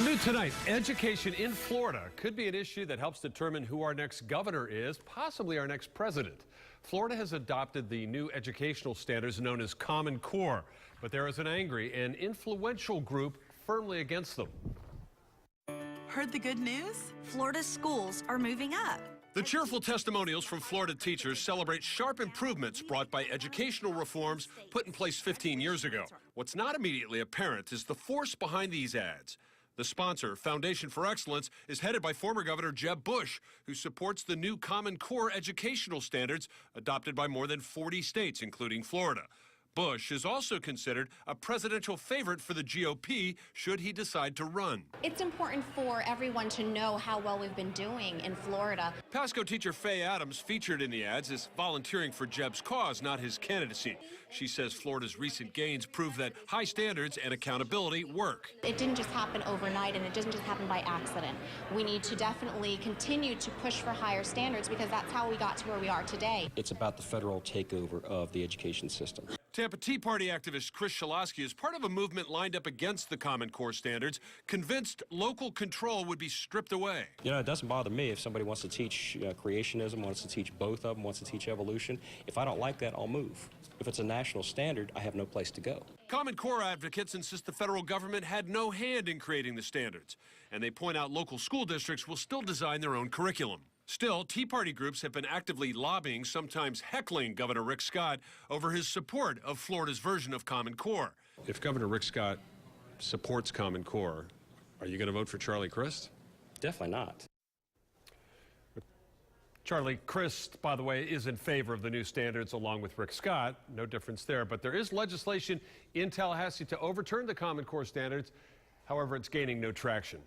New tonight, education in Florida could be an issue that helps determine who our next governor is, possibly our next president. Florida has adopted the new educational standards known as Common Core, but there is an angry and influential group firmly against them. Heard the good news? Florida's schools are moving up. The cheerful testimonials from Florida teachers celebrate sharp improvements brought by educational reforms put in place 15 years ago. What's not immediately apparent is the force behind these ads. The sponsor, Foundation for Excellence, is headed by former Governor Jeb Bush, who supports the new Common Core educational standards adopted by more than 40 states, including Florida. Bush is also considered a presidential favorite for the GOP should he decide to run. It's important for everyone to know how well we've been doing in Florida. Pasco teacher Faye Adams, featured in the ads, is volunteering for Jeb's cause, not his candidacy. She says Florida's recent gains prove that high standards and accountability work. It didn't just happen overnight, and it doesn't just happen by accident. We need to definitely continue to push for higher standards because that's how we got to where we are today. It's about the federal takeover of the education system. Tampa Tea Party activist Chris Shaloski is part of a movement lined up against the Common Core standards, convinced local control would be stripped away. You know, it doesn't bother me if somebody wants to teach creationism, wants to teach both of them, wants to teach evolution. If I don't like that, I'll move. If it's a national standard, I have no place to go. Common Core advocates insist the federal government had no hand in creating the standards, and they point out local school districts will still design their own curriculum. Still, Tea Party groups have been actively lobbying, sometimes heckling Governor Rick Scott over his support of Florida's version of Common Core. If Governor Rick Scott supports Common Core, are you going to vote for Charlie Crist? Definitely not. Charlie Crist, by the way, is in favor of the new standards along with Rick Scott. No difference there. But there is legislation in Tallahassee to overturn the Common Core standards. However, it's gaining no traction.